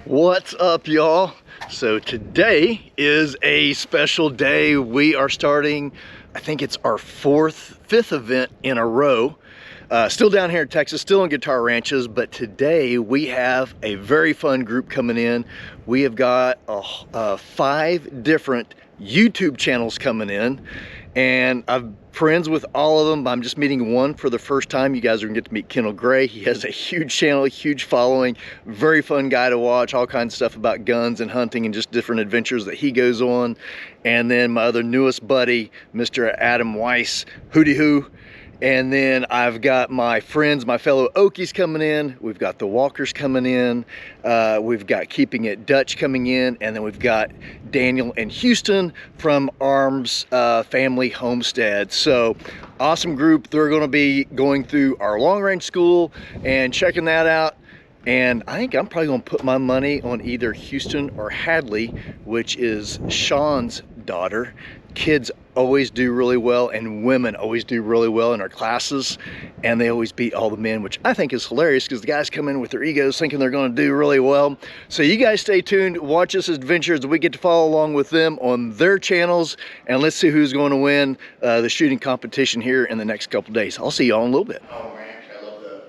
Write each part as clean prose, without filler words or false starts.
What's up, y'all? So today is a special day. We are starting, I think it's our fifth event in a row. Still down here in Texas, still in Guitar Ranches, but today we have a very fun group coming in. We have got 5 different YouTube channels coming in, and I'm friends with all of them. I'm just meeting one for the first time. You guys are gonna get to meet Kendal Gray. He has a huge channel, a huge following, very fun guy to watch, all kinds of stuff about guns and hunting and just different adventures that he goes on. And then my other newest buddy, Mr. Adam Wies, Hootie Hoo. And then I've got my friends, my fellow Okies coming in. We've got the Walkers coming in. We've got Keeping It Dutch coming in. And then we've got Daniel and Houston from Arms Family Homestead. So awesome group. They're going to be going through our long range school and checking that out. And I think I'm probably going to put my money on either Houston or Hadlee, which is Sean's daughter. Kids always do really well, and women always do really well in our classes, and they always beat all the men, which I think is hilarious because the guys come in with their egos thinking they're going to do really well. So you guys stay tuned, watch this adventure as we get to follow along with them on their channels, and let's see who's going to win the shooting competition here in the next couple days. I'll see y'all in a little bit. Oh, ranch, I love the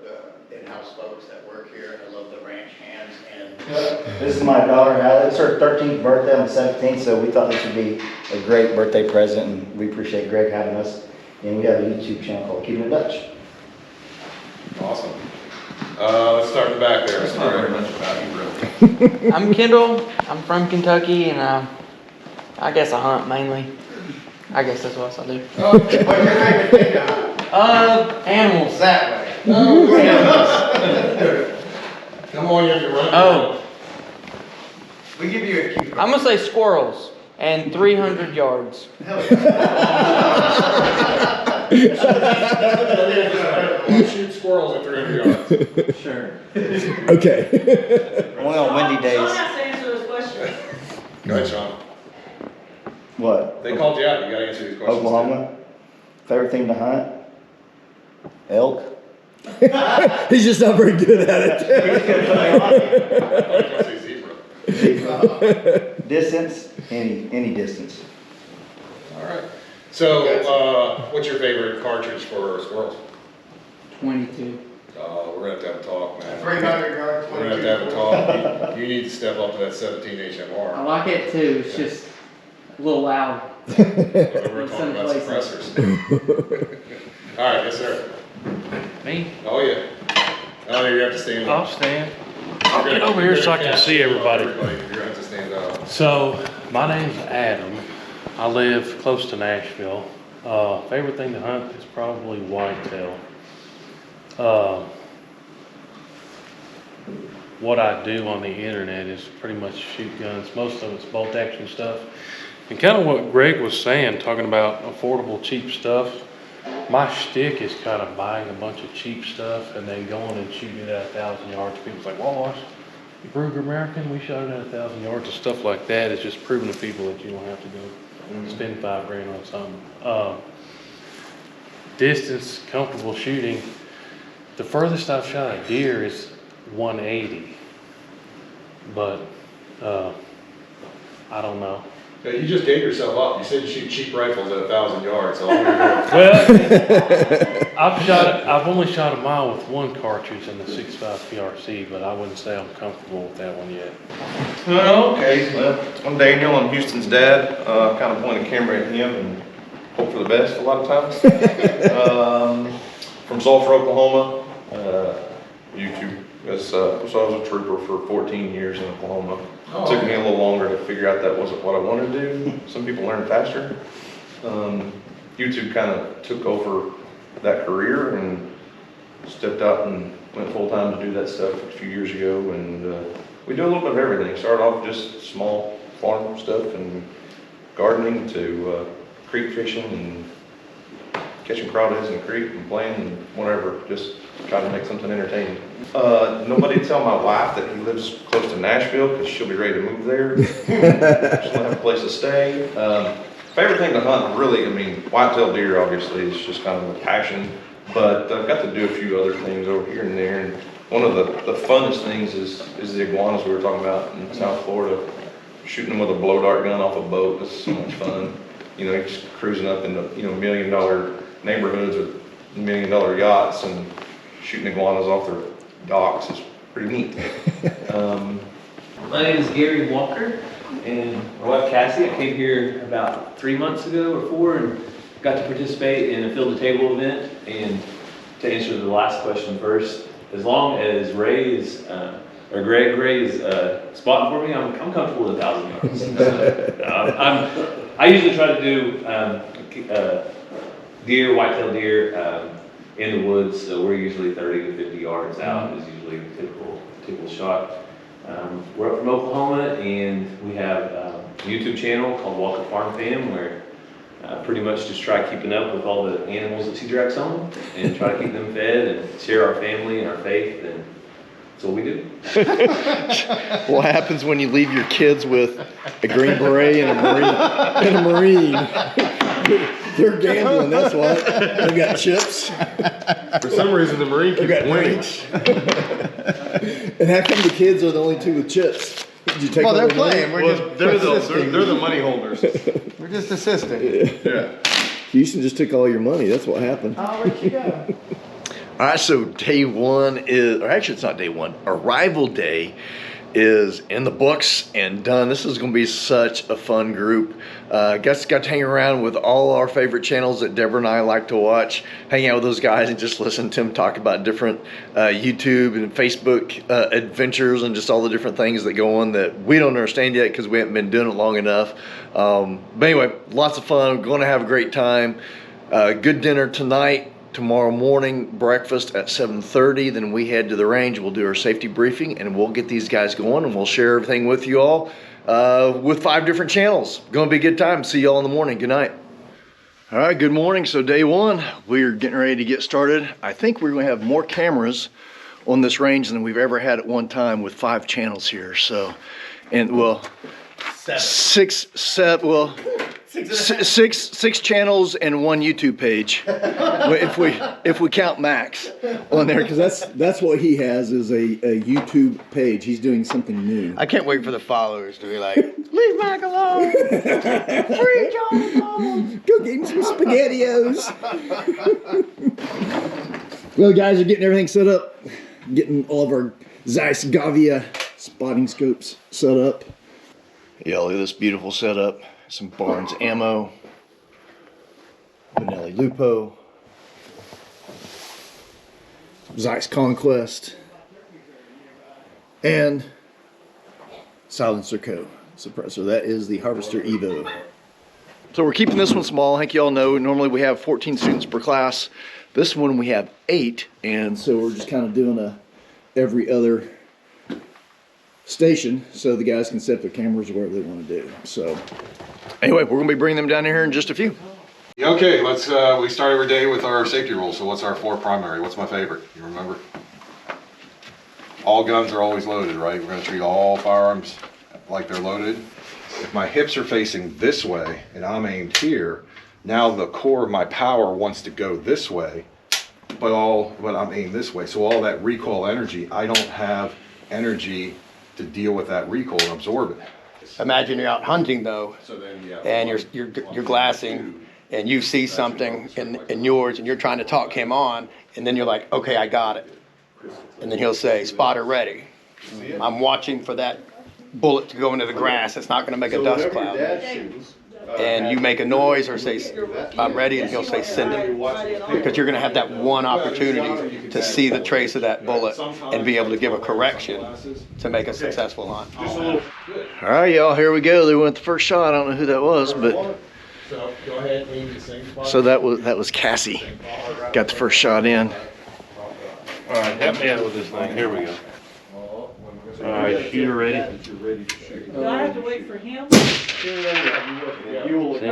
in-house folks that work here. I love the ranch hands. And This is my daughter, Hadlee. It's her 13th birthday on the 17th, so we thought this would be a great birthday present, and we appreciate Greg having us. And we have a YouTube channel called Keeping It Dutch. Awesome. Let's start in the back there. That's not very much about you, really. I'm Kendal. I'm from Kentucky, and I guess I hunt mainly. I guess that's what else I do. what's your favorite thing to hunt? Animals. That way. Come on, you have to run. Oh, We give you a cue. I'm gonna say squirrels and 300 yards. Shoot squirrels at 300 yards. Sure. Okay. Only on windy days. Sean has to answer this question. Go ahead, Sean. What? They called you out. You got to answer these questions. Oklahoma. Favorite thing to hunt? Elk. He's just not very good at I was gonna say zebra. Distance? Any distance. All right. So, what's your favorite cartridge for squirrels? 22. We're gonna have a talk, man. 300 yards. We're gonna have a talk. You need to step up to that 17 HMR. I like it too. It's just a little loud. We're talking about suppressors. All right, yes, sir. Me? Oh yeah. Oh, you have to stand I'll up. stand. I'll get over here so I can see everybody. You're gonna have to stand up. So, my name's Adam. I live close to Nashville. Favorite thing to hunt is probably whitetail. What I do on the internet is pretty much shoot guns. Most of it's bolt action stuff. And kind of what Greg was saying, talking about affordable, cheap stuff. My shtick is kind of buying a bunch of cheap stuff and then going and shooting it at 1,000 yards. People's like, well, you Ruger American, we shot it at 1,000 yards and stuff like that. It's just proving to people that you don't have to go spend $5 grand on something. Distance, comfortable shooting. The furthest I've shot a deer is 180, but I don't know. Yeah, you just gave yourself up. You said you shoot cheap rifles at 1,000 yards, so I'm gonna go. Well, I've only shot a mile with one cartridge in the 6.5 PRC, but I wouldn't say I'm comfortable with that one yet. Okay, well, I'm Daniel, I'm Houston's dad. Kind of point a camera at him and hope for the best a lot of times. From Sulphur, Oklahoma. YouTube. So I was a trooper for 14 years in Oklahoma. Oh, Took me a little longer to figure out that wasn't what I wanted to do. Some people learn faster. YouTube kind of took over that career and stepped out and went full time to do that stuff a few years ago. And we do a little bit of everything. Started off just small farm stuff and gardening to creek fishing and catching crawdads in the creek and playing and whatever, just trying to make something entertaining. Nobody tell my wife that he lives close to Nashville because she'll be ready to move there. She'll have a place to stay. Favorite thing to hunt, really, I mean, whitetail deer obviously is just kind of a passion, but I've got to do a few other things over here and there, and one of the funnest things is the iguanas we were talking about in South Florida. Shooting them with a blow dart gun off a boat is so much fun. You know, you're just cruising up into, you know, $1 million neighborhoods with $1 million yachts and shooting iguanas off their docks is pretty neat. My name is Gary Walker, and my wife Cassie. I came here about 3 months ago or 4 and got to participate in a field to table event. And to answer the last question first, as long as Ray is, or Greg Gray is spotting for me, I'm comfortable with 1,000 yards. I usually try to do deer, whitetail deer in the woods. So we're usually 30 to 50 yards out is usually a typical shot. We're up from Oklahoma, and we have a YouTube channel called Walker Farm Fam, where pretty much just try keeping up with all the animals that she directs home and try to keep them fed and share our family and our faith, and that's what we do. What happens when you leave your kids with a Green Beret and a Marine? They're gambling, that's what. They got chips. For some reason, the Marine keeps winning. And how come the kids are the only two with chips? Did you take Well, all they're the money? playing. We're just assisting. They're the money holders. We're just assisting. Yeah. Houston just took all your money. That's what happened. Oh, where'd you go? All right, so day one is, or actually it's not day one, arrival day is in the books and done. This is going to be such a fun group. Got to hang around with all our favorite channels that Deborah and I like to watch, hang out with those guys and just listen to them talk about different YouTube and Facebook adventures and just all the different things that go on that we don't understand yet because we haven't been doing it long enough. But anyway, lots of fun. We're going to have a great time. Good dinner tonight. Tomorrow morning, breakfast at 7:30. Then we head to the range. We'll do our safety briefing and we'll get these guys going and we'll share everything with you all with 5 different channels. Going to be a good time. See you all in the morning. Good night. All right, good morning. So day one, we're getting ready to get started. I think we're going to have more cameras on this range than we've ever had at one time with 5 channels here. So, and well, 6 channels and 1 YouTube page, if we count Max on there, because that's what he has is a YouTube page. He's doing something new. I can't wait for the followers to be like, leave Mac alone. Free John alone. Go get him some SpaghettiOs. Well, guys are getting everything set up, getting all of our Zeiss Gavia spotting scopes set up. Yeah, look at this beautiful setup. Some Barnes ammo, Benelli Lupo, Zeiss Conquest, and Silencer Co. suppressor. That is the Harvester Evo. So we're keeping this one small. I think you all know normally we have 14 students per class. This one we have 8, and so we're just kind of doing a every other station so the guys can set up their cameras wherever they want to do. So anyway, we're going to be bringing them down here in just a few. Okay, we start every day with our safety rules. So what's our 4 primary? What's my favorite? You remember? All guns are always loaded, right? We're going to treat all firearms like they're loaded. If my hips are facing this way and I'm aimed here, now the core of my power wants to go this way, but I'm aimed this way. So all that recoil energy, I don't have energy to deal with that recoil and absorb it. Imagine you're out hunting though, and you're glassing, and you see something in yours, and you're trying to talk him on, and then you're like, okay, I got it. And then he'll say, spotter ready. I'm watching for that bullet to go into the grass. It's not going to make a dust cloud. And you make a noise or say, I'm ready, and he'll say, send it. Because you're going to have that one opportunity to see the trace of that bullet and be able to give a correction to make a successful hunt. All right, y'all, here we go. They went the first shot. I don't know who that was, but so that was Cassie. Got the first shot in. All right, help me out with this thing. Here we go. All right, shooter ready. Do I have to wait for him? Send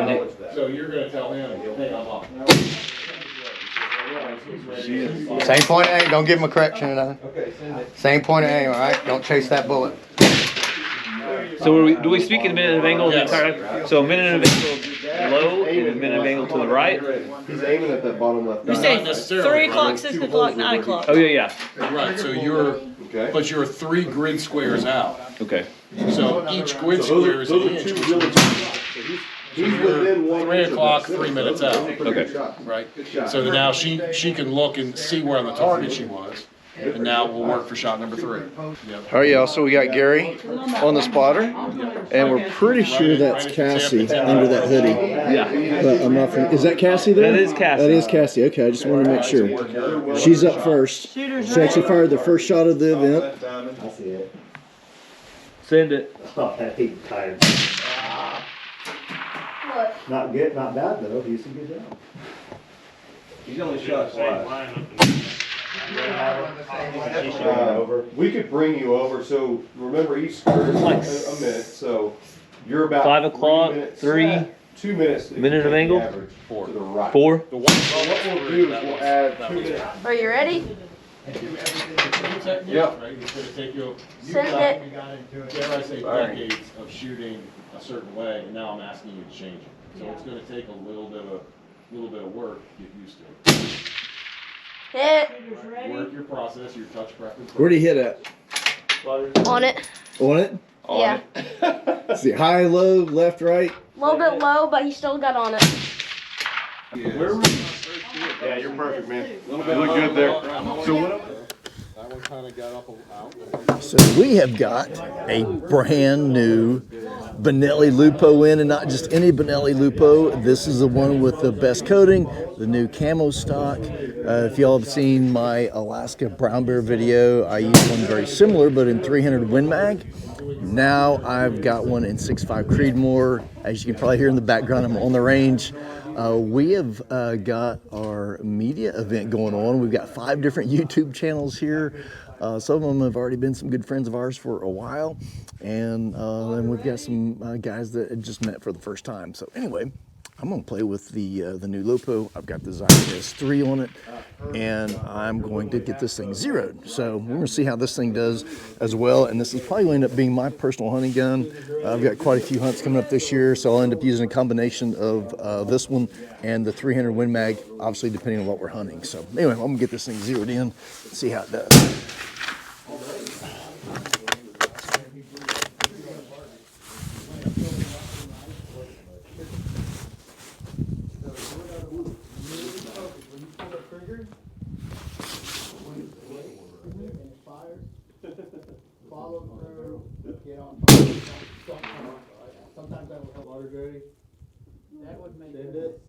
it. So you're going to tell him, hey, I'm off. Same point of aim. Don't give him a correction or nothing. Same point of aim, all right? Don't chase that bullet. So do we speak in a minute of angle the entire time? So a minute of angle low and a minute of angle to the right? He's aiming at that bottom left. You say 3 o'clock, 6 o'clock, 9 o'clock. Oh, yeah. Right, so you're, but you're 3 grid squares out. Okay. So each grid square is an inch. He's within 3 o'clock, 3 minutes out. Okay. Right? So now she can look and see where on the target she was. And now we'll work for shot number 3. All right, y'all, so we got Gary on the spotter, and we're pretty sure that's Cassie under that hoodie. Yeah. But I'm not, is that Cassie there? That is Cassie. That is Cassie, okay, I just want to make sure. She's up first. She actually fired the first shot of the event. I see it. Send it. Oh, that heat tired. Not good, not bad though. He's a good job. He's only shot twice. We could bring you over, so remember each square is like a minute, so you're about 5 o'clock, 3, 2 minutes. Minute of angle? Average, 4. To the right. 4? So what we'll do is we'll add 2 minutes. Are you ready? Yep. It's going to take you, Send it. dare I say, decades of shooting a certain way, and now I'm asking you to change it. So it's going to take a little bit of work to get used to it. Hit. Work your process, your touch preference. Where'd he hit at? On it. On it? Yeah. See, high, low, left, right? A little bit low, but he still got on it. Yeah, you're perfect, man. You look good there. So what? That one kind of got up out. So we have got a brand new Benelli Lupo in, and not just any Benelli Lupo. This is the one with the best coating, the new camo stock. If y'all have seen my Alaska brown bear video, I used one very similar, but in 300 Win Mag. Now I've got one in 6.5 Creedmoor. As you can probably hear in the background, I'm on the range. We have got our media event going on. We've got 5 different YouTube channels here. Some of them have already been some good friends of ours for a while. And then we've got some guys that had just met for the first time. So anyway, I'm gonna play with the new Lupo. I've got the Zeiss S3 on it, and I'm going to get this thing zeroed. So we're gonna see how this thing does as well. And this is probably going to end up being my personal hunting gun. I've got quite a few hunts coming up this year, so I'll end up using a combination of this one and the 300 Win Mag, obviously depending on what we're hunting. So anyway, I'm gonna get this thing zeroed in, see how it does. Follow through, get on fire. Sometimes that will help water dirty. That would make it.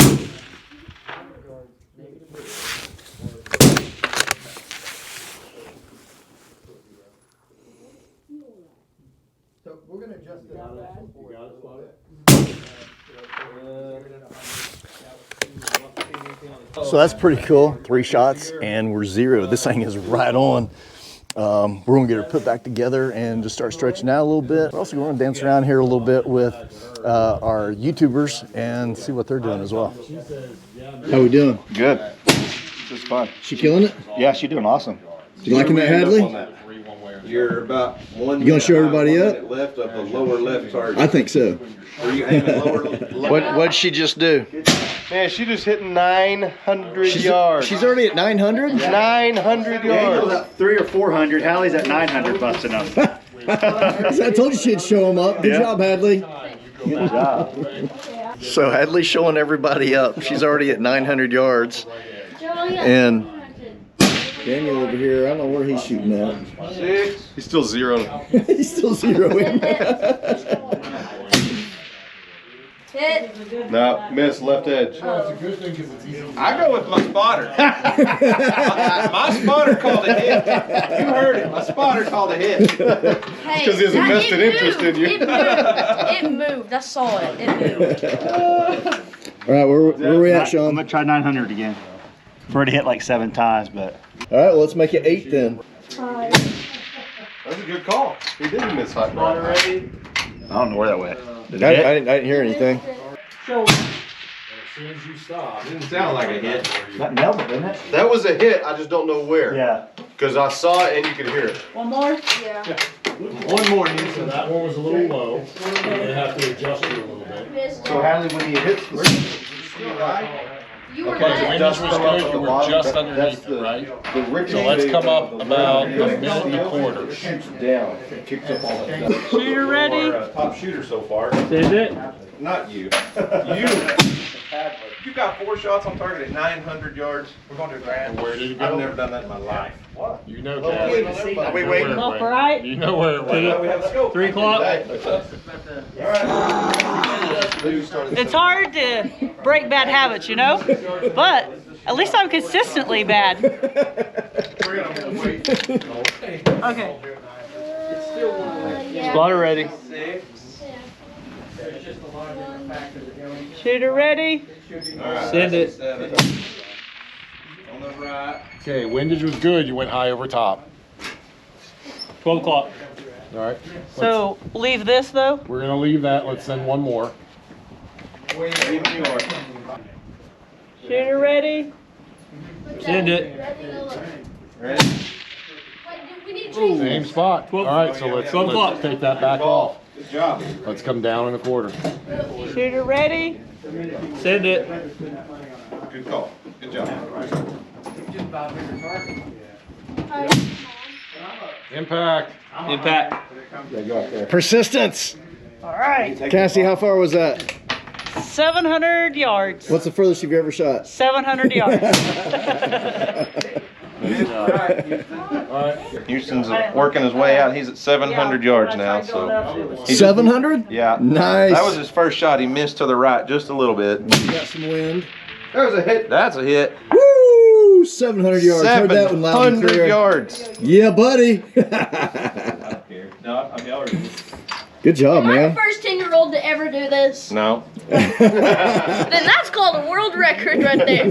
So we're going to adjust it. You got it, spot it? So that's pretty cool. 3 shots and we're zero. This thing is right on. We're gonna get her put back together and just start stretching out a little bit. We're also gonna dance around here a little bit with our YouTubers and see what they're doing as well. How we doing? Good. This is fun. She killing it? Yeah, she's doing awesome. You liking that, Hadlee? You're about 1 You gonna show everybody up? minute left of the lower left target. I think so. Are you aiming lower? What'd she just do? Man, she just hit 900 yards. She's already at 900? 900 yards. At 300 or 400. Hallie's at 900 busting up. I told you she'd show them up. Good job, Hadlee. Good job. So Hadlee's showing everybody up. She's already at 900 yards. And Daniel over here, I don't know where he's shooting at. 6. He's still zeroing. He's still zeroing. Hit. No, miss, left edge. I go with my spotter. My spotter called a hit. You heard it. My spotter called a hit. Hey, Because he has a vested interest in you. It moved. I saw it. It moved. All right, where we at, Sean? I'm going to try 900 again. I've already hit like 7 times, but. All right, well, let's make it 8 then. That's a good call. He didn't miss hot rod. I don't know where that went. Did I it hit? didn't hear anything. As soon as you stop. Didn't sound like a hit. That nailed it, didn't it? That was a hit, I just don't know where. Yeah. Because I saw it and you could hear it. One more? Yeah. One more, so that one was a little low. You have to adjust it a little bit. So Hadlee, when you hit the You were Okay, right. the windows was good, you were just underneath it, right? So let's come up about a minute and a quarter. Shoots down, it kicks up all that dust. Shooter ready? Top shooter so far. Did it? Not you. You. You got 4 shots on target at 900 yards. We're going to grand. Where did it go? I've never done that in my life. What? You know, Cassie. Are we waiting? Up right? You know where it went. We have a scope. 3 o'clock? It's hard to break bad habits, you know? But at least I'm consistently bad. Okay. Spotter ready. Shooter ready? Send it. On the right. Okay, windage was good, you went high over top. 12 o'clock. All right. So leave this though? We're gonna leave that, let's send one more. Shooter ready? Send it. Same spot. All right, so let's take that back off. Good job. Let's come down in a quarter. Shooter ready? Send it. Good call. Good job. Impact. Impact. Persistence. All right. Cassie, how far was that? 700 yards. What's the furthest you've ever shot? 700 yards. Houston's working his way out. He's at 700 yards now. So 700? yeah, Nice. that was his first shot. He missed to the right just a little bit. You got some wind. There's a hit. That's a hit. Woo! 700 yards. Heard that one loud and 700 clear. yards. Yeah, buddy. Good job, Am I the man. first 10-year-old to ever do this? No. Then that's called a world record right there.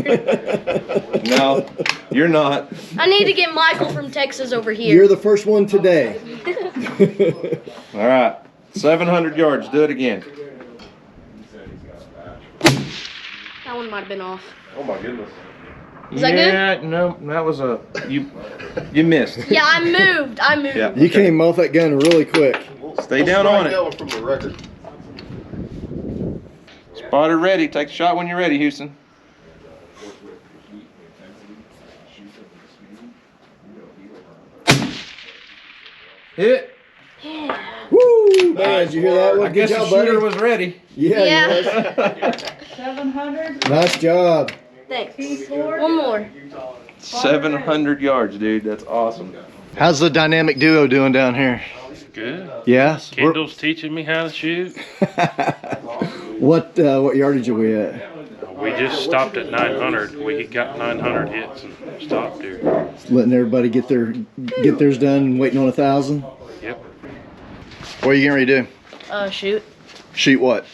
No, you're not. I need to get Michael from Texas over here. You're the first one today. All right. 700 yards. Do it again. That one might have been off. Oh my goodness. Is that good? Yeah, no, that was a you missed. Yeah, I moved. Yeah. You came off that gun really quick. Stay down on it. That one from the record. Spotter ready. Take the shot when you're ready, Houston. Hit it. Woo! Man, did you hear that one? I guess Good the job, buddy. shooter was ready. Yeah, he was. 700? Nice job. Thanks. One more. 700 yards, dude. That's awesome. How's the dynamic duo doing down here? Good. Yeah? Kendall's teaching me how to shoot. What yardage are we at? We just stopped at 900. We got 900 hits and stopped here. Letting everybody get theirs done, waiting on 1,000? Yep. What are you getting ready to do? Shoot Shoot what?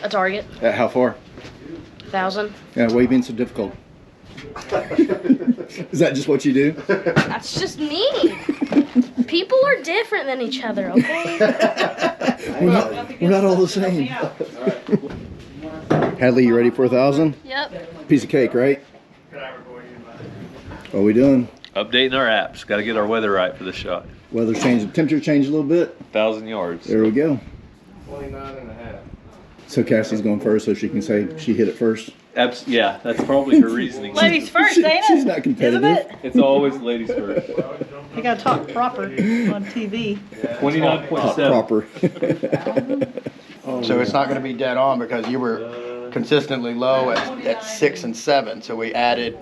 a target. At how far? 1,000. Yeah, why are you being so difficult? Is that just what you do? That's just me. People are different than each other, okay? We're not all the same. Hadlee, you ready for 1,000? Yep. Piece of cake, right? What are we doing? Updating our apps. Got to get our weather right for this shot. Weather's changed, temperature changed a little bit. 1,000 yards. There we go. 29 and a half. So Cassie's going first so she can say she hit it first. Yeah, that's probably her reasoning. Ladies first, ain't it? She's not competitive. Isn't it? It's always ladies first. You gotta talk proper on TV. 29.7. Proper. So it's not gonna be dead on because you were consistently low at 6 and 7. So we added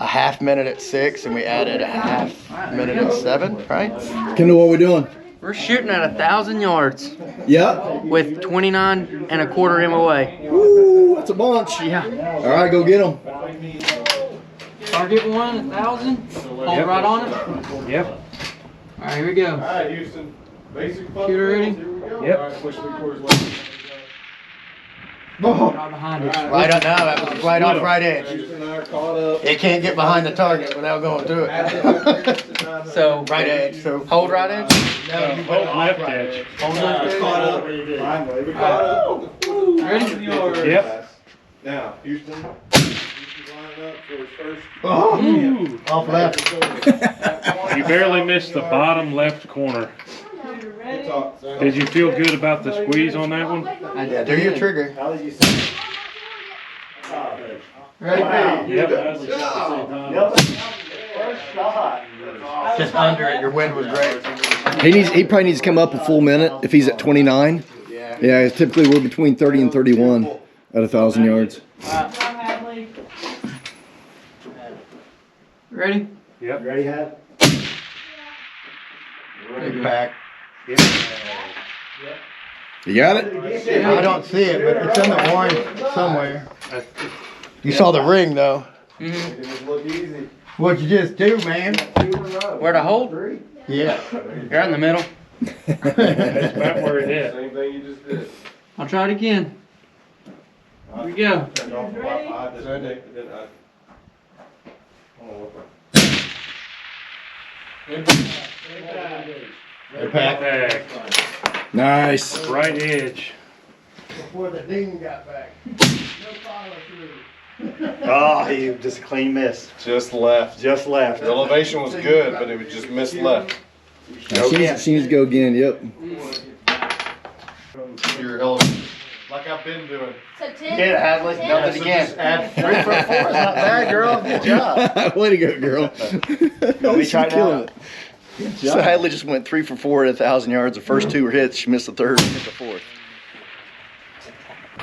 a half minute at 6 and we added a half minute at 7, right? Kendall, what are we doing? We're shooting at 1,000 yards Yeah. with 29 and a quarter MOA. Woo, that's a bunch. Yeah. All right, go get them. Target 1,000. Hold right on it. Yep. All right, here we go. All right, Houston. Basic Shooter ready? Here we go. Yep. All right, push 3/4 left. Right behind us. Right on now, that was right off right edge. Houston and I are caught up. It can't get behind the target without going through it. So Right edge, so hold right edge. Hold left edge. Hold left edge. Caught up. Finally, we caught up. Ready? Yep. Now, Houston. Houston's lining up for his first. Off left. You barely missed the bottom left corner. Did you feel good about the squeeze on that one? I did. Do your trigger. How did you say? Ready? Yep. Yep. First shot. Just under it. Your wind was great. He probably needs to come up a full minute if he's at 29. Yeah, typically we're between 30 and 31 at 1,000 yards. Ready? Yep. Ready, Had? Big pack. You got it? I don't see it, but it's in the orange somewhere. You saw the ring though. Mm-hmm. What'd you just do, man? Where to hold? Yeah. Right in the middle. That's about where it hit. Same thing you just did. I'll try it again. Here we go. Back. Nice. Right edge. Before the ding got back. Oh, you just a clean miss. Just left. Just left. The elevation was good, but it was just missed left. She needs to go again, yep. Your elevation, like I've been doing. Get it, Hadlee. Melt it again. Just add 3 for 4 is not bad, girl. Good job. Way to go, girl. Let me try Killing now. it. So Hadlee just went 3 for 4 at 1,000 yards. The first 2 were hits. She missed the third and hit the fourth.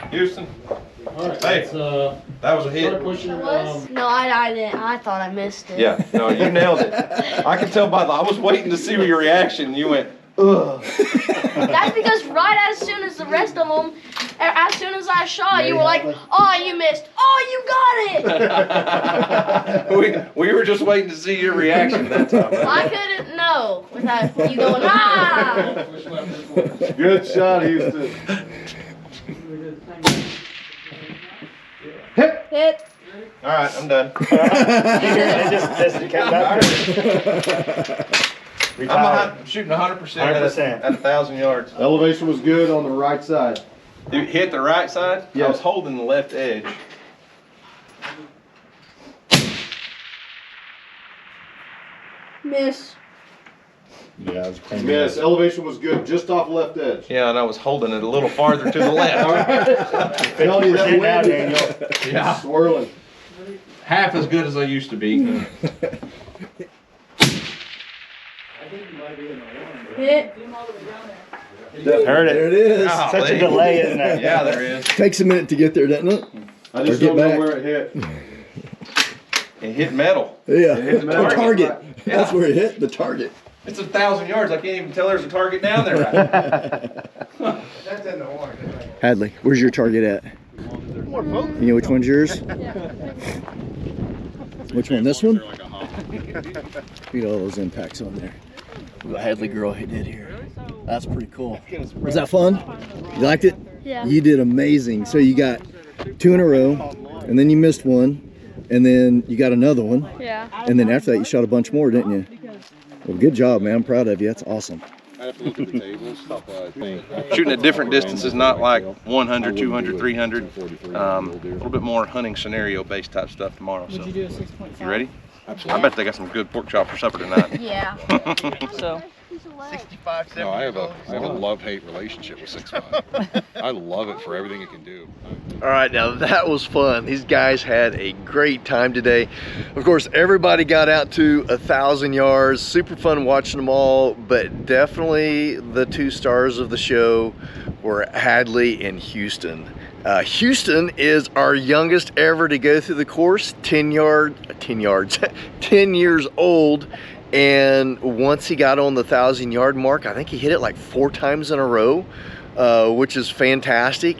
Houston. Hey, that was a hit. No, I didn't. I thought I missed it. Yeah, no, you nailed it. I can tell by the, I was waiting to see your reaction. You went, ugh. That's because right as soon as the rest of them, as soon as I shot, you were like, oh, you missed. Oh, you got it. we were just waiting to see your reaction that time. I couldn't know without you going, ah. Good shot, Houston. Hit. All right, I'm done. I'm shooting 100% at 1,000 yards. Elevation was good on the right side. You hit the right side? Yeah. I was holding the left edge. Miss. Yeah, it was clean. Miss. Elevation was good, just off left edge. Yeah, and I was holding it a little farther to the left. Tell you that 50% now, wind Daniel. is Yeah. swirling. Half as good as I used to be. Hit. Heard it. There it is. Such a delay, isn't there? Yeah, there is. Takes a minute to get there, doesn't it? I just Or get don't know back. where it hit. It hit metal. Yeah. It hit the The target. Yeah. That's where it hit, the target. It's 1,000 yards. I can't even tell there's a target down there. Right? That's in the orange. Hadlee, where's your target at? You know which one's yours? Which one? This one? Look at all those impacts on there. Look what Hadlee girl did here. That's pretty cool. Was that fun? You liked it? Yeah. You did amazing. So you got 2 in a row, and then you missed one, and then you got another one, Yeah. and then after that you shot a bunch more, didn't you? Well, good job, man. I'm proud of you. That's awesome. I have to look at the tables. Shooting at different distances, not like 100, 200, 300. A little bit more hunting scenario based type stuff tomorrow. So, you ready? Absolutely. I bet they got some good pork chop for supper tonight. Yeah. So. 65, No, I have a love-hate relationship with 6.5. I love it for everything it can do. All right, now that was fun. These guys had a great time today. Of course, everybody got out to 1,000 yards. Super fun watching them all, but definitely the 2 stars of the show were Hadlee and Houston. Houston is our youngest ever to go through the course, 10 years old. And once he got on the 1,000-yard mark, I think he hit it like 4 times in a row, which is fantastic.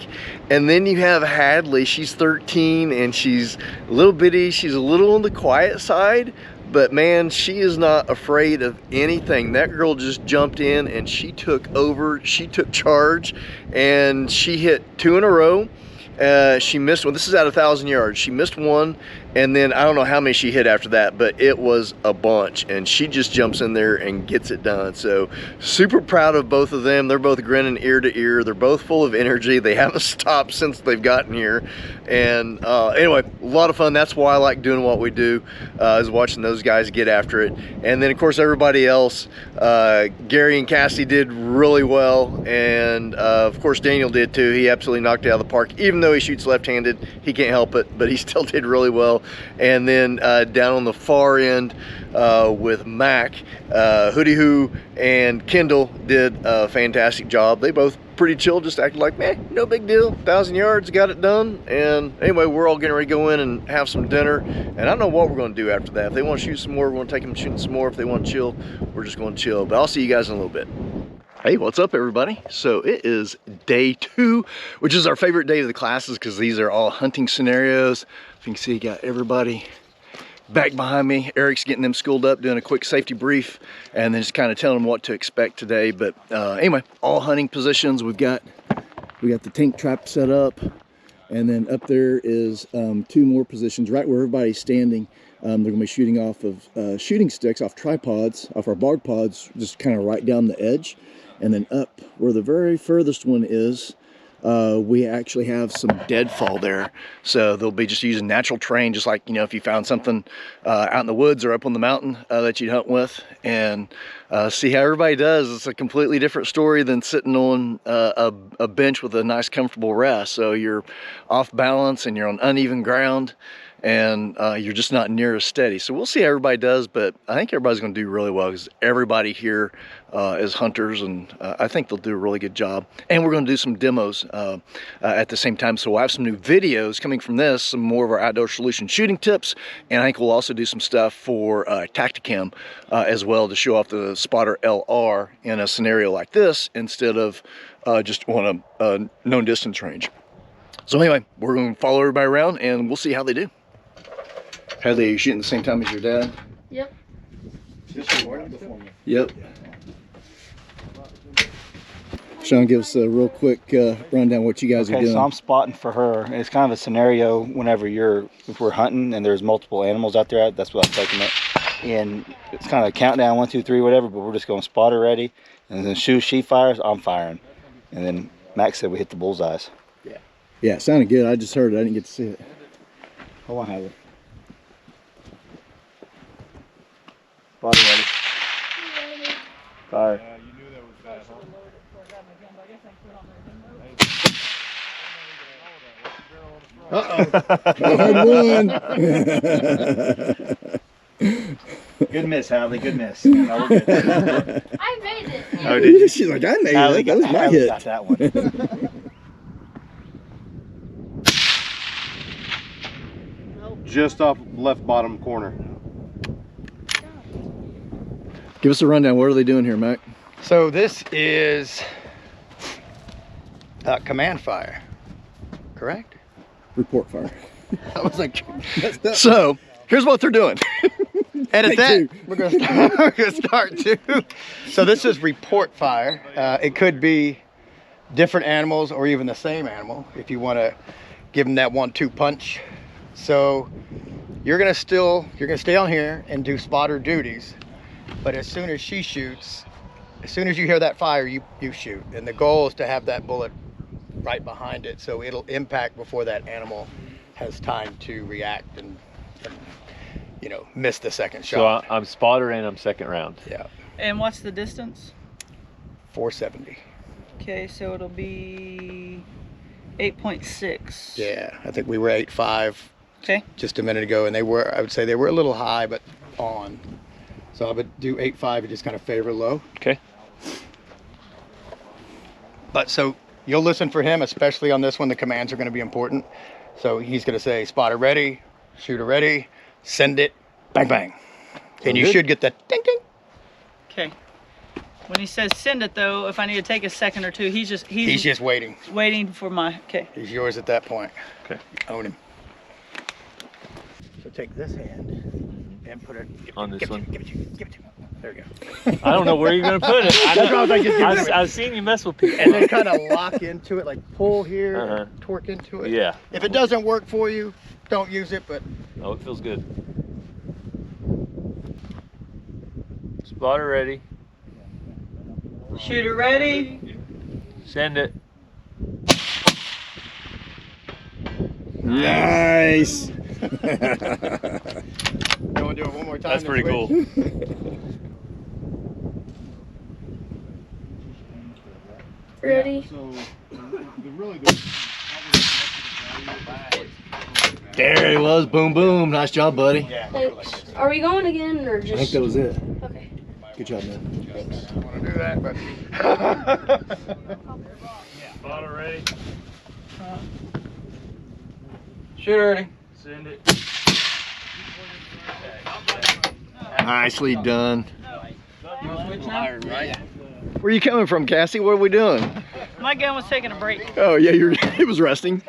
And then you have Hadlee. She's 13 and she's a little bitty. She's a little on the quiet side, but man, she is not afraid of anything. That girl just jumped in and she took over. She took charge and she hit 2 in a row. She missed one. This is at 1,000 yards. She missed one, and then I don't know how many she hit after that, but it was a bunch, and she just jumps in there and gets it done. So super proud of both of them. They're both grinning ear to ear. They're both full of energy. They haven't stopped since they've gotten here. And anyway, a lot of fun. That's why I like doing what we do, is watching those guys get after it. And then of course everybody else, Gary and Cassie did really well, and of course Daniel did too. He absolutely knocked it out of the park. Even though he shoots left-handed, he can't help it, but he still did really well. And then down on the far end with Mac, Hoodie Hoo and Kendall did a fantastic job. They both pretty chill, just acted like, man, no big deal, 1,000 yards, got it done. And anyway, we're all getting ready to go in and have some dinner, and I don't know what we're going to do after that. If they want to shoot some more, we're going to take them shooting some more. If they want to chill, we're just going to chill. But I'll see you guys in a little bit. Hey, what's up everybody? So it is day 2, which is our favorite day of the classes because these are all hunting scenarios. If you can see, got everybody back behind me. Eric's getting them schooled up, doing a quick safety brief, and then just kind of telling them what to expect today. But anyway, all hunting positions. We got the tank trap set up, and then up there is 2 more positions right where everybody's standing. They're gonna be shooting off of shooting sticks, off tripods, off our bark pods, just kind of right down the edge. And then up where the very furthest one is, we actually have some deadfall there. So they'll be just using natural terrain, just like, you know, if you found something out in the woods or up on the mountain that you'd hunt with, and see how everybody does. It's a completely different story than sitting on a bench with a nice comfortable rest. So you're off balance and you're on uneven ground, and you're just not near as steady. So we'll see how everybody does, but I think everybody's going to do really well because everybody here is hunters, and I think they'll do a really good job. And we're going to do some demos at the same time. So we'll have some new videos coming from this, some more of our Outdoor Solution shooting tips, and I think we'll also do some stuff for Tacticam as well to show off the Spotter LR in a scenario like this instead of just on a known distance range. So anyway, we're going to follow everybody around and we'll see how they do. Hadlee, are you shooting at the same time as your dad? Yep. Yep. Sean, give us a real quick rundown what you guys are doing. So I'm spotting for her. It's kind of a scenario whenever if we're hunting and there's multiple animals out there, that's what I'm taking it. And it's kind of a countdown, 1, 2, 3, whatever, but we're just going spotter ready. And then she fires, I'm firing. And then Max said we hit the bullseyes. Yeah. Yeah, it sounded good. I just heard it. I didn't get to see it. Hold on, Hadlee. Spotter ready. Fire. Good miss, Hadlee. Good miss. No, we're good. I made it. Oh, did you? She's like, I made it. That was my hit. Got that one. Just off left bottom corner. Give us a rundown. What are they doing here, Mac? So this is command fire, correct? Report fire. I was like, messed up. So here's what they're doing. Edit that. We're gonna start too. So this is report fire. It could be different animals or even the same animal if you want to give them that 1-2 punch. So you're gonna stay on here and do spotter duties, but as soon as she shoots, as soon as you hear that fire, you shoot. And the goal is to have that bullet right behind it, so it'll impact before that animal has time to react and you know, miss the second shot. So I'm spotter and I'm second round. Yeah. And what's the distance? 470. Okay, so it'll be 8.6. Yeah, I think we were 8.5 Okay. just a minute ago, and I would say they were a little high, but on. So I would do 8.5 and just kind of favor low. Okay. But so you'll listen for him, especially on this one. The commands are going to be important. So he's going to say spotter ready, shooter ready, send it, bang, bang. And you should get that ding, ding. Okay. When he says send it though, if I need to take a second or two, he's just waiting. Waiting for my, okay. He's yours at that point. Okay. Own him. So take this hand and put it on this one. Give it to me. There you go. I don't know where you're gonna put it. That's what I was like, just give it to me. I've seen you mess with people. And then kind of lock into it, like pull here, torque into it. Yeah. If it doesn't work for you, don't use it, but. Oh, it feels good. Spotter ready. Shooter ready. Send it. Nice. You want to do it one more time? That's pretty cool. Ready? There it was. Boom, boom. Nice job, buddy. Thanks. Are we going again or just? I think that was it. Okay. Good job, man. Thanks. I want to do that, but. Spotter ready. Shooter ready. Send it. Nicely done. You want to switch now? Right. Where are you coming from, Cassie? What are we doing? My gun was taking a break. Oh, yeah, it was resting.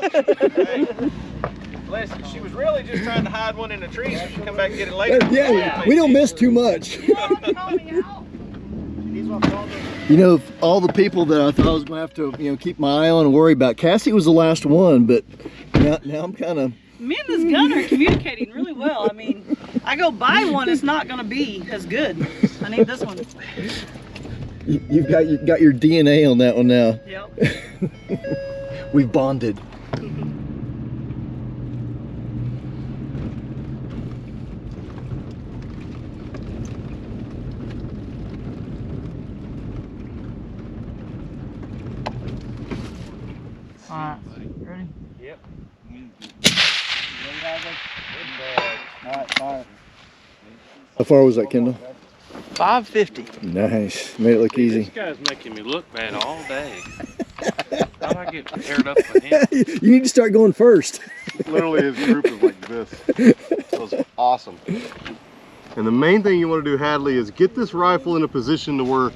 Bless you. She was really just trying to hide one in the tree so she can come back and get it later. Yeah, we don't miss too much. You know, all the people that I thought I was going to have to, keep my eye on and worry about. Cassie was the last one, but now I'm kind of... Me and this gun are communicating really well. I mean, I go buy one, it's not going to be as good. I need this one. You've got your DNA on that one now. Yep. We've bonded. Alright, ready? Yep. Alright, fire. How far was that, Kendall? 550. Nice. Made it look easy. This guy's making me look bad all day. How'd I get paired up with him? You need to start going first. Literally his group is like this. It was awesome. And the main thing you want to do, Hadlee, is get this rifle in a position to where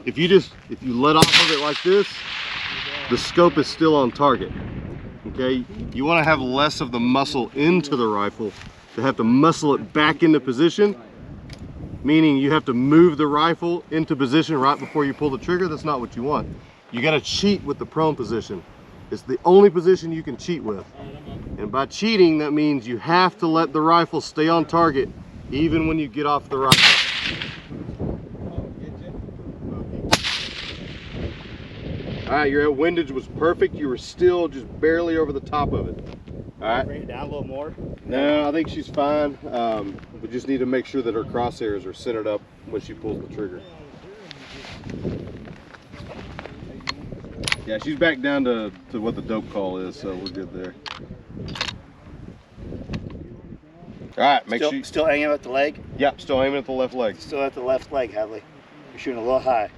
if you let off of it like this, the scope is still on target. Okay? You want to have less of the muscle into the rifle to have to muscle it back into position, meaning you have to move the rifle into position right before you pull the trigger. That's not what you want. You got to cheat with the prone position. It's the only position you can cheat with. And by cheating, that means you have to let the rifle stay on target even when you get off the rifle. All right, your windage was perfect. You were still just barely over the top of it. All right. Bring it down a little more. No, I think she's fine. We just need to make sure that her crosshairs are centered up when she pulls the trigger. Yeah, she's back down to what the dope call is, so we're good there. All right, make sure you... Still aiming at the leg? Yeah, still aiming at the left leg. Still at the left leg, Hadlee. You're shooting a little high.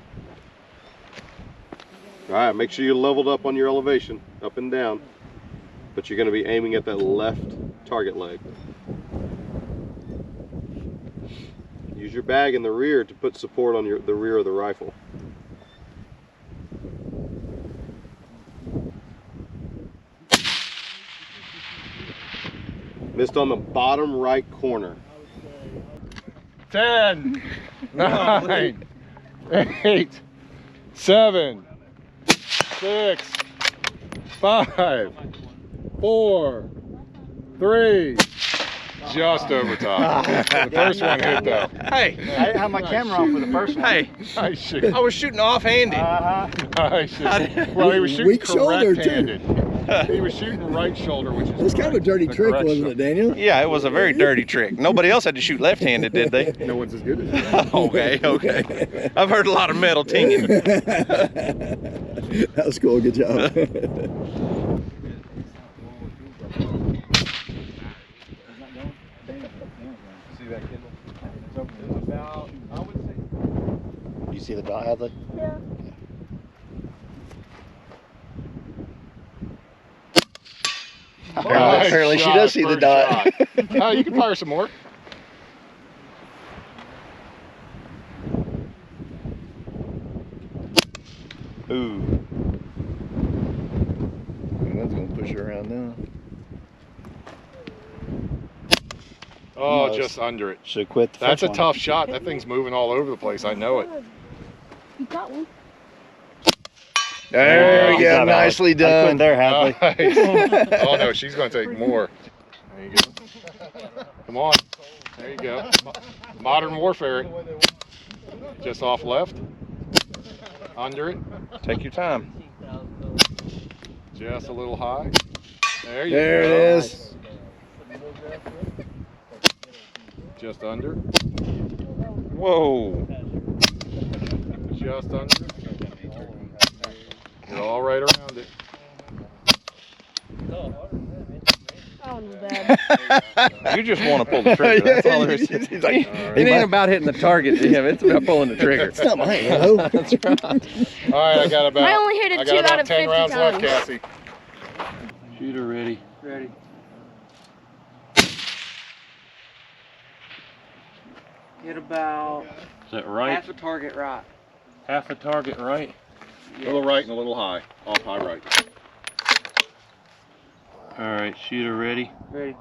All right, make sure you're leveled up on your elevation, up and down. But you're going to be aiming at that left target leg. Use your bag in the rear to put support on the rear of the rifle. Missed on the bottom right corner. 10, 9, 8, 7, 6, 5, 4, 3. Just over top. The first one hit though. Hey, I didn't have my camera on for the first one. hey, Nice shoot. I was shooting offhanded. Nice shoot. Well, he was shooting Weak shoulder, too. correct-handed. He was shooting right shoulder, which is It's kind of a dirty the trick, correct wasn't it, Daniel? Yeah, it was a very dirty trick. Nobody else had to shoot left-handed, did they? No one's as good as you. Okay, okay. I've heard a lot of metal tinging. That was cool. Good job. You see the dot, Hadlee? Yeah. Apparently she does see the dot. You can fire some more. Ooh. That's gonna push her around now. Oh, Almost. just under it. Should quit the That's first a one. tough shot. That thing's moving all over the place. I know it. You got one. There we Good go. job, Nicely Hadlee. I quit done. there, Hadlee. Nice. Oh no, she's going to take more. There you go. Come on. There you go. Modern warfare. Just off left. Under it. Take your time. Just a little high. There you go. There it is. Just under. Whoa. Just under. You're all right around it. That one was bad. You just want to pull the trigger. That's all there is. He's like, It ain't about hitting the target, Jim. It's about pulling the trigger. it's not my ammo. That's right. All right, I got about. I only hit it 2 out of 10 50 rounds left, times. Cassie. Shooter ready. Ready. Hit about Is that right? half a target right. Half a target right? A little right and a little high. Off high right. All right, shooter ready. Ready.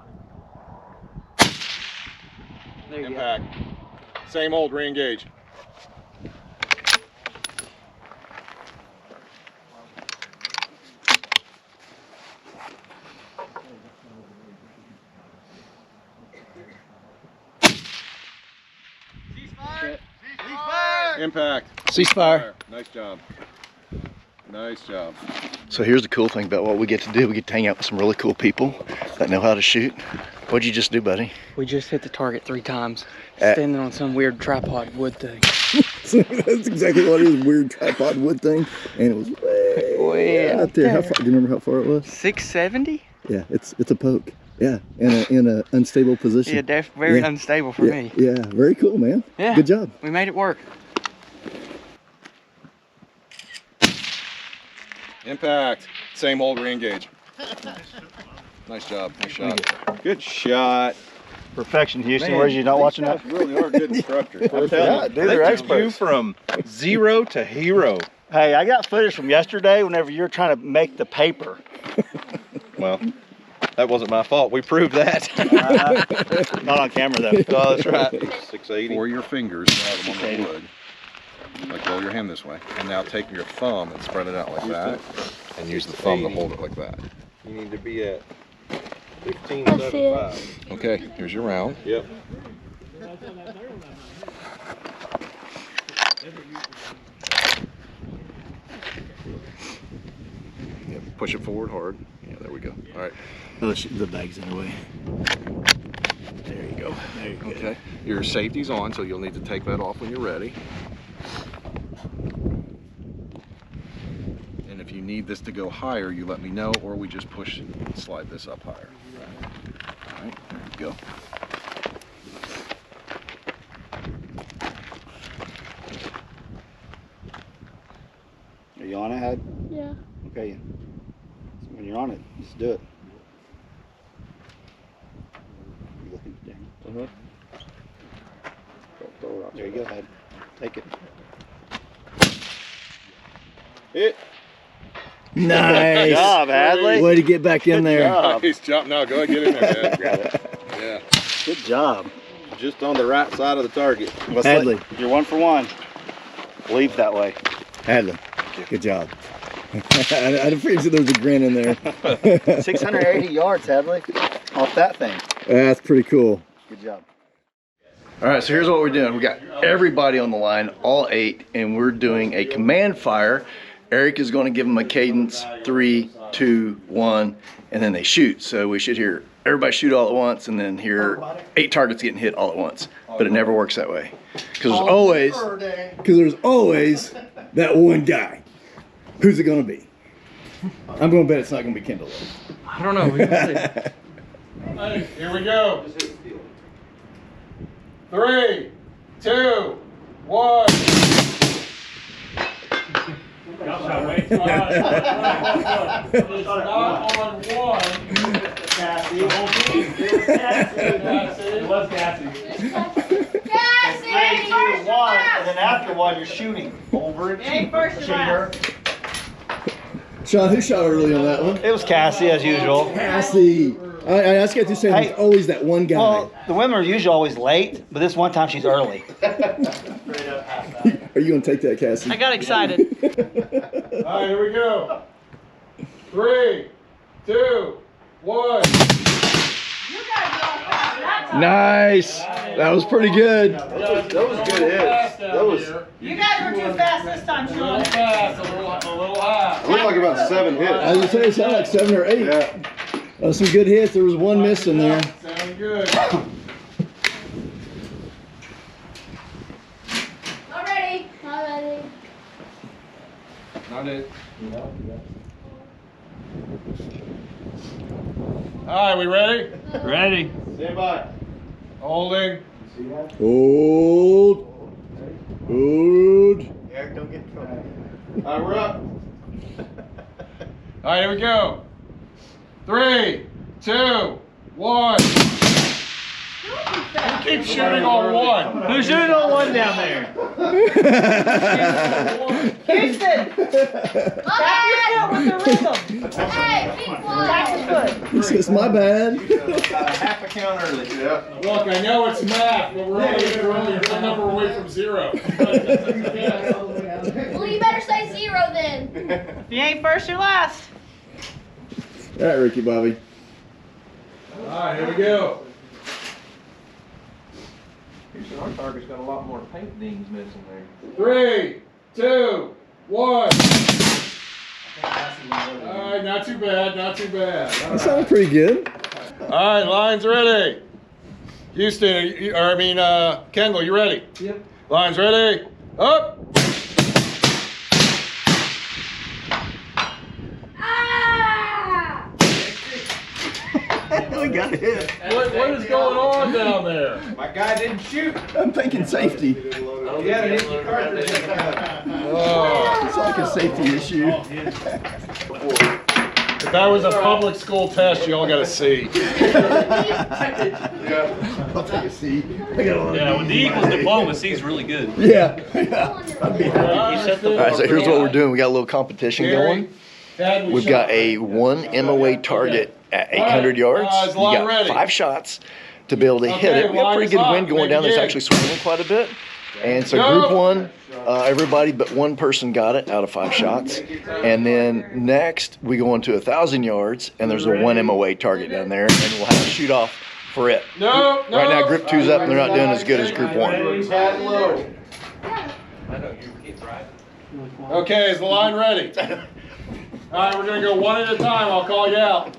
There you Impact. Same old re-engage. Impact. Ceasefire. Nice job. Nice job. So here's the cool thing about what we get to do. We get to hang out with some really cool people that know how to shoot. What'd you just do, buddy? We just hit the target 3 times, standing on some weird tripod wood thing. That's exactly what it is, weird tripod wood thing. And it was way out there. How far, do you remember how far it was? 670? Yeah, it's a poke. Yeah, in a unstable position. Yeah, very unstable for me. Yeah, very cool, man. Yeah. Good job. We made it work. Impact. Same old re-engage. Nice job. Nice shot. Good shot. Perfection, Houston. Where's you not watching that? Really are good instructors. Yeah, dude, they're experts. You from 0 to hero. Hey, I got footage from yesterday whenever you're trying to make the paper. Well, that wasn't my fault. We proved that. Not on camera, though. Oh, that's right. 680. Or your fingers out them on the wood. Like roll your hand this way. And now take your thumb and spread it out like that. And use the thumb to hold it like that. You need to be at 15, That's 7.5. Okay, here's your round. Yep. Yeah, push it forward hard. Yeah, there we go. All right. The bag's in the way. There you go. There you go. Okay. Your safety's on, so you'll need to take that off when you're ready. And if you need this to go higher, you let me know, or we just push and slide this up higher. All right, there you go. Are you on it, Had? Yeah. Okay. When you're on it, just do it. You looking down? Throw it out. There you go, Had. Take it. Hit. Nice. Good job, Hadlee. Way to get back in there. Nice job. Now go ahead, get in there, man. Grab it. Yeah. Good job. Just on the right side of the target. Hadlee. You're 1 for 1. Leave that way. Hadlee. Good job. I figured there was a grin in there. 680 yards, Hadlee. Off that thing. That's pretty cool. Good job. All right, so here's what we're doing. We got everybody on the line, all 8, and we're doing a command fire. Eric is going to give them a cadence, 3, 2, 1, and then they shoot. So we should hear everybody shoot all at once, and then hear 8 targets getting hit all at once. But it never works that way, because there's always that one guy. Who's it going to be? I'm going to bet it's not going to be Kendal. I don't know. We can see. Here we go. 3, 2, 1. Y'all shall wait. It's not on 1. Cassie. The whole team. It was Cassie. Cassie! 3, 2, 1, and then after 1, you're shooting. Over it. Cheater. Sean, who shot early on that one? It was Cassie, as usual. Cassie. I just got to say, there's always that one guy. Well, the women are usually always late, but this one time she's early. Are you going to take that, Cassie? I got excited. All right, here we go. 3, 2, 1. You got Nice. That was pretty good. That was good hits. That was. You guys were too fast this time, A Sean. little fast, a little high. It looked like about 7 hits. I was gonna say it sounded like 7 or 8. Yeah. That was some good hits. There was one miss in there. Sounding good. Not ready. Not ready. Not it. All right, we ready? Ready. Stand by. Holding. Hold. Hold. Eric, don't get in trouble. All right, we're up. All right, here we go. 3, 2, 1. Keep shooting on 1. Who's shooting on 1 down there? Houston! Tap your foot with the rhythm. Hey, be Tap quiet. your foot. He says, my bad. Half a count early. Yeah. Look, I know it's math, but we're only one number away from 0. Well, you better say 0 then. If you ain't first, you're last. All right, Ricky Bobby. All right, here we go. Our target's got a lot more paint dings missing there. 3, 2, 1. All right, not too bad, not too bad. That sounded pretty good. All right, lines ready. Houston, Kendall, you ready? Yep. Lines ready. Up. Ah! We got hit. What is going on down there? My guy didn't shoot. I'm thinking safety. He had an empty cartridge. Oh. It's like a safety issue. If that was a public school test, you all got a C. I'll take a seat. I got a lot Yeah, of with the D's. Eagles diploma, C's really good. Yeah. I'd be happy. All All right, so here's what we're doing. We got a little competition going. We've got a 1 MOA target at 800 yards. You got 5 shots to be able to hit it. We have pretty good wind going down. It's actually swirling quite a bit. And so group 1, everybody but 1 person got it out of 5 shots. And then next we go into 1,000 yards and there's a 1 MOA target down there and we'll have to shoot off for it. No, no. Right now group 2's up and they're not doing as good as group 1. Okay, is the line ready? All right, we're gonna go 1 at a time. I'll call you out.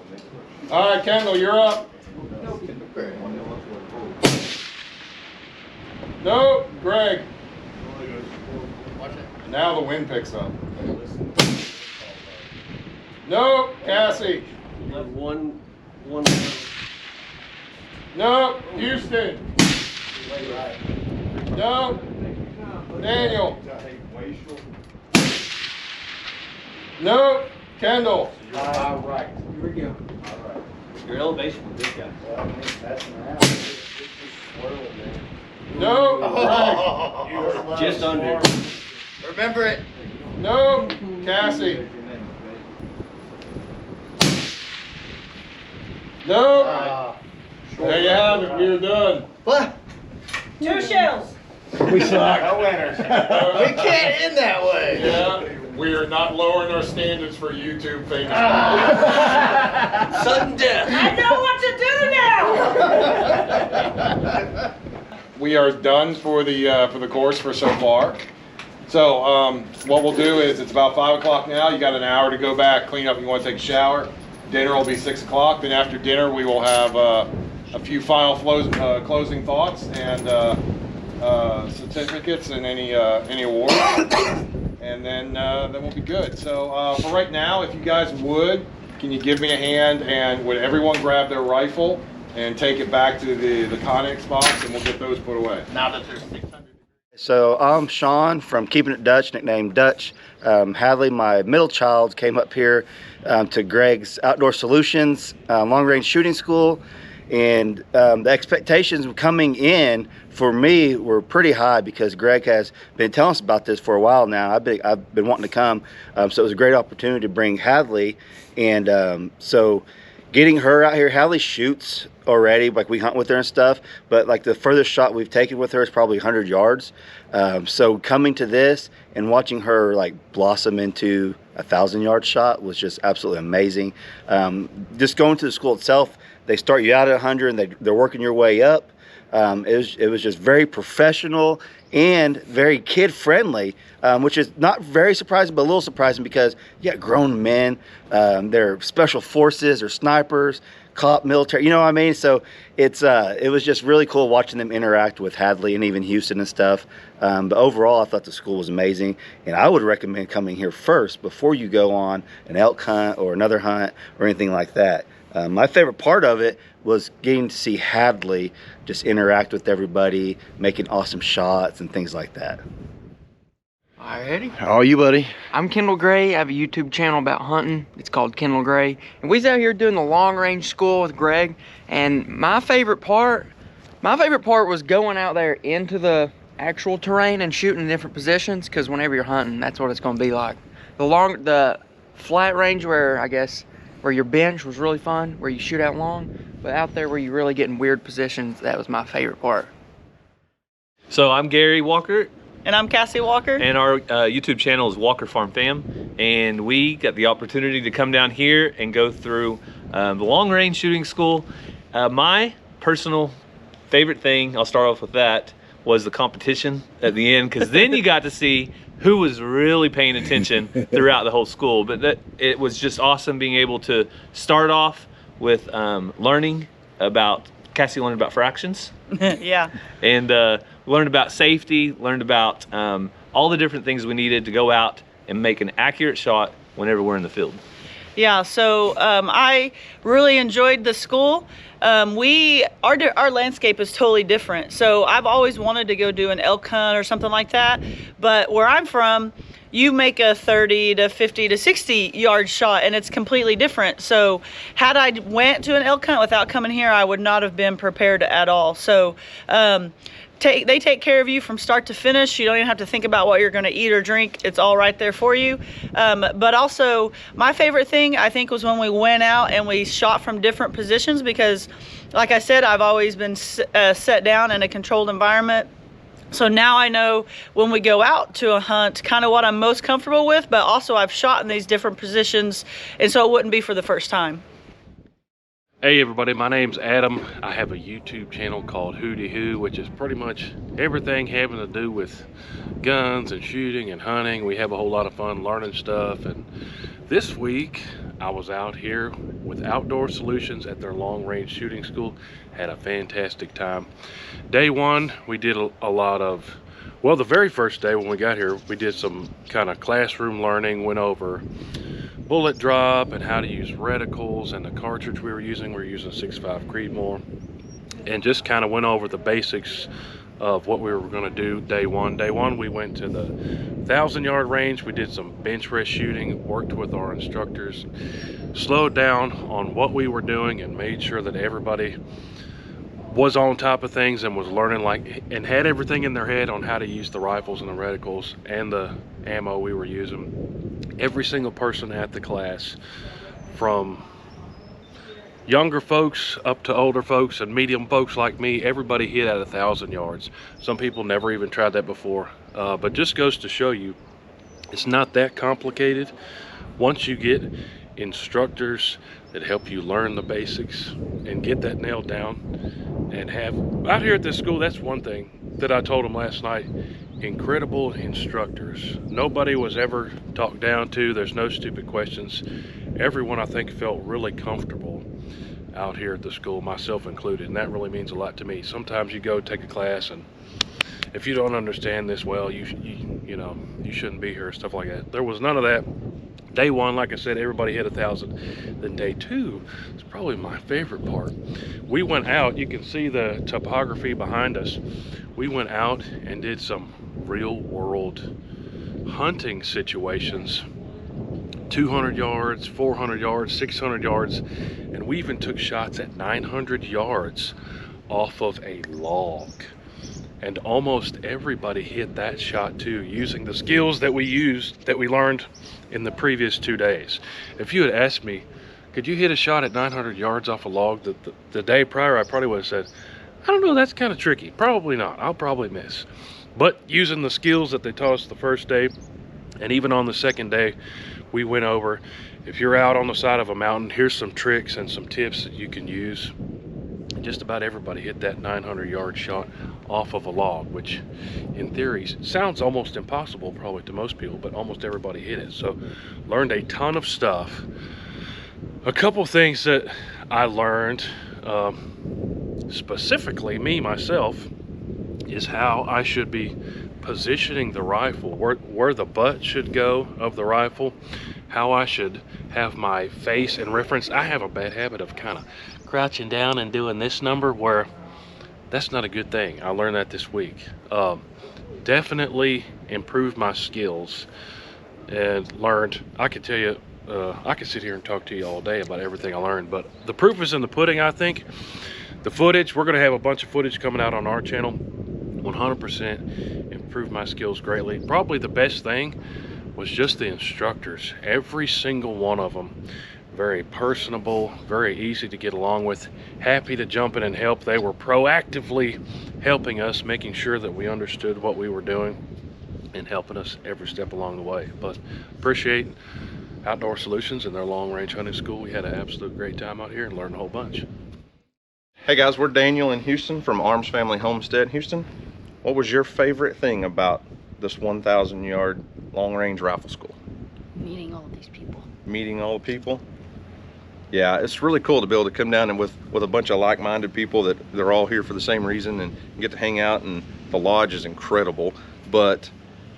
All right, Kendall, you're up. Nope, Greg. Now the wind picks up. Nope, Cassie. One. Nope, Houston. Nope, Daniel. Nope, Kendall. All right. Here we go. Your elevation with this guy. Nope, Greg. Just under. Remember it. Nope, Cassie. Nope. There you have it. We're done. What? 2 shells. We suck. No winners. We can't end that way. Yeah, we are not lowering our standards for YouTube famous. Sudden death. I know what to do now. We are done for the course for so far. So what we'll do is it's about 5 o'clock now. You got an hour to go back, clean up. You want to take a shower. Dinner will be 6 o'clock. Then after dinner, we will have a few final closing thoughts and certificates and any awards. And then we'll be good. So for right now, if you guys would, can you give me a hand and would everyone grab their rifle and take it back to the Connex box and we'll get those put away. Now that there's 600. So I'm Sean from Keeping It Dutch, nicknamed Dutch. Hadlee, my middle child, came up here to Greg's Outdoor Solutions Long Range Shooting School. And the expectations coming in for me were pretty high because Greg has been telling us about this for a while now. I've been wanting to come, so it was a great opportunity to bring Hadlee. And so getting her out here, Hadlee shoots already, like we hunt with her and stuff, but like the furthest shot we've taken with her is probably 100 yards. So coming to this and watching her like blossom into a 1,000-yard shot was just absolutely amazing. Just going to the school itself, they start you out at 100 and they're working your way up. It was just very professional and very kid friendly, which is not very surprising, but a little surprising because you got grown men, they're special forces or snipers, cop, military, you know what I mean? So it was just really cool watching them interact with Hadlee and even Houston and stuff. But overall, I thought the school was amazing, and I would recommend coming here first before you go on an elk hunt or another hunt or anything like that. My favorite part of it was getting to see Hadlee just interact with everybody, making awesome shots and things like that. Alrighty. How are you, buddy? I'm Kendal Gray. I have a YouTube channel about hunting. It's called Kendal Gray. And we's out here doing the long range school with Greg. And my favorite part was going out there into the actual terrain and shooting in different positions, because whenever you're hunting, that's what it's gonna be like. The flat range where your bench was really fun, where you shoot out long, but out there where you really get in weird positions, that was my favorite part. So I'm Gary Walker. And I'm Cassie Walker. And our YouTube channel is Walker Farm Fam. And we got the opportunity to come down here and go through the long range shooting school. My personal favorite thing, I'll start off with that, was the competition at the end, because then you got to see who was really paying attention throughout the whole school. But it was just awesome being able to start off with learning about, Cassie learned about fractions. Yeah. And learned about safety, learned about all the different things we needed to go out and make an accurate shot whenever we're in the field. Yeah, so I really enjoyed the school. Our landscape is totally different. So I've always wanted to go do an elk hunt or something like that. But where I'm from, you make a 30 to 50 to 60 yard shot and it's completely different. So had I went to an elk hunt without coming here, I would not have been prepared at all. So they take care of you from start to finish. You don't even have to think about what you're going to eat or drink. It's all right there for you. But also, my favorite thing, I think, was when we went out and we shot from different positions, because, like I said, I've always been set down in a controlled environment. So now I know when we go out to a hunt kind of what I'm most comfortable with, but also I've shot in these different positions, and so it wouldn't be for the first time. Hey everybody, my name's Adam. I have a YouTube channel called Hootie Hoo, which is pretty much everything having to do with guns and shooting and hunting. We have a whole lot of fun learning stuff, and this week I was out here with Outdoor Solutions at their long range shooting school. Had a fantastic time. Day one, we did a lot of, well, the very first day when we got here, we did some kind of classroom learning, went over bullet drop and how to use reticles, and the cartridge we were using 6.5 Creedmoor, and just kind of went over the basics of what we were going to do day one. Day one, we went to the 1,000-yard range. We did some bench rest shooting, worked with our instructors, slowed down on what we were doing, and made sure that everybody was on top of things and was learning and had everything in their head on how to use the rifles and the reticles and the ammo we were using. Every single person at the class, from younger folks up to older folks and medium folks like me, everybody hit at 1,000 yards. Some people never even tried that before, but just goes to show you it's not that complicated once you get instructors that help you learn the basics and get that nailed down. And have out here at this school, that's one thing that I told them last night: incredible instructors. Nobody was ever talked down to. There's no stupid questions. Everyone, I think, felt really comfortable out here at the school, myself included, and that really means a lot to me. Sometimes you go take a class, and if you don't understand this well, you know, you shouldn't be here, stuff like that. There was none of that. Day one, like I said, everybody hit 1,000. Then day two is probably my favorite part. We went out, you can see the topography behind us. We went out and did some real world hunting situations. 200 yards, 400 yards, 600 yards, and we even took shots at 900 yards off of a log. And almost everybody hit that shot too, using the skills that we learned in the previous 2 days. If you had asked me Could you hit a shot at 900 yards off a log? The day prior, I probably would have said, I don't know, that's kind of tricky. Probably not. I'll probably miss. But using the skills that they taught us the first day, and even on the second day, we went over, if you're out on the side of a mountain, here's some tricks and some tips that you can use. Just about everybody hit that 900-yard shot off of a log, which in theory sounds almost impossible probably to most people, but almost everybody hit it. So learned a ton of stuff. A couple things that I learned, specifically me myself, is how I should be positioning the rifle, where the butt should go of the rifle, how I should have my face in reference. I have a bad habit of kind of crouching down and doing this number, where that's not a good thing. I learned that this week. Definitely improved my skills and learned, I could tell you, I could sit here and talk to you all day about everything I learned, but the proof is in the pudding, I think. The footage, we're gonna have a bunch of footage coming out on our channel. 100% improved my skills greatly. Probably the best thing was just the instructors. Every single one of them, very personable, very easy to get along with, happy to jump in and help. They were proactively helping us, making sure that we understood what we were doing and helping us every step along the way. But appreciate Outdoor Solutions and their long range hunting school. We had an absolute great time out here and learned a whole bunch. Hey guys, we're Daniel and Houston from Arms Family Homestead. Houston, what was your favorite thing about this 1,000 yard long range rifle school? Meeting all these people. Meeting all the people? Yeah, it's really cool to be able to come down and with a bunch of like-minded people that they're all here for the same reason and get to hang out, and the lodge is incredible. But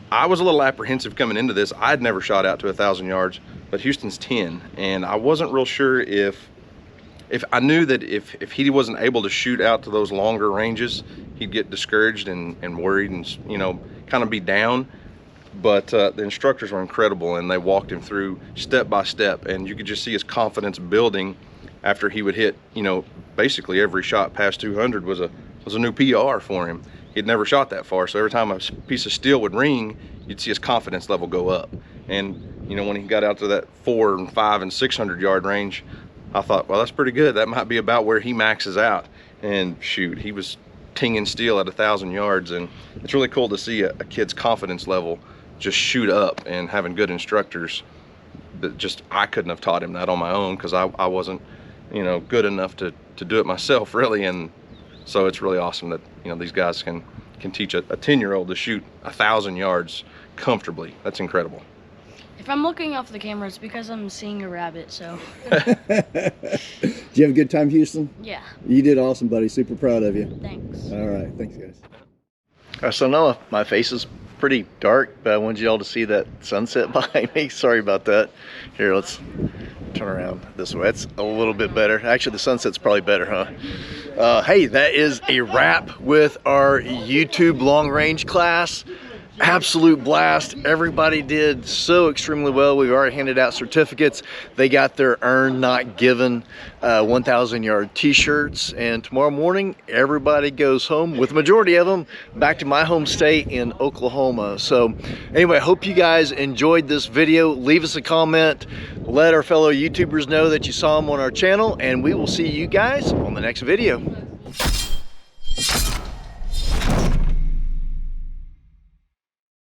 I was a little apprehensive coming into this. I'd never shot out to 1,000 yards, but Houston's 10, and I wasn't real sure if I knew that if he wasn't able to shoot out to those longer ranges, he'd get discouraged and worried and, you know, kind of be down. But the instructors were incredible, and they walked him through step by step, and you could just see his confidence building after he would hit, you know, basically every shot past 200 was a new PR for him. He'd never shot that far, so every time a piece of steel would ring, you'd see his confidence level go up. And, you know, when he got out to that 400 and 500 and 600 yard range, I thought, well, that's pretty good. That might be about where he maxes out. And shoot, he was tinging steel at 1,000 yards, and it's really cool to see a kid's confidence level just shoot up, and having good instructors that just, I couldn't have taught him that on my own, because I wasn't, you know, good enough to do it myself, really. And so it's really awesome that, you know, these guys can teach a 10-year-old to shoot 1,000 yards comfortably. That's incredible. If I'm looking off the camera, it's because I'm seeing a rabbit, so. Did you have a good time, Houston? Yeah. You did awesome, buddy. Super proud of you. Thanks. All right. Thanks, guys. So Noah, my face is pretty dark, but I wanted you all to see that sunset behind me. Sorry about that. Here, let's turn around this way. It's a little bit better. Actually, the sunset's probably better, huh? Hey, that is a wrap with our YouTube long range class. Absolute blast. Everybody did so extremely well. We've already handed out certificates. They got their earned, not given 1,000 yard t-shirts, and tomorrow morning everybody goes home, with the majority of them back to my home state in Oklahoma. So anyway, I hope you guys enjoyed this video. Leave us a comment, let our fellow YouTubers know that you saw them on our channel, and we will see you guys on the next video.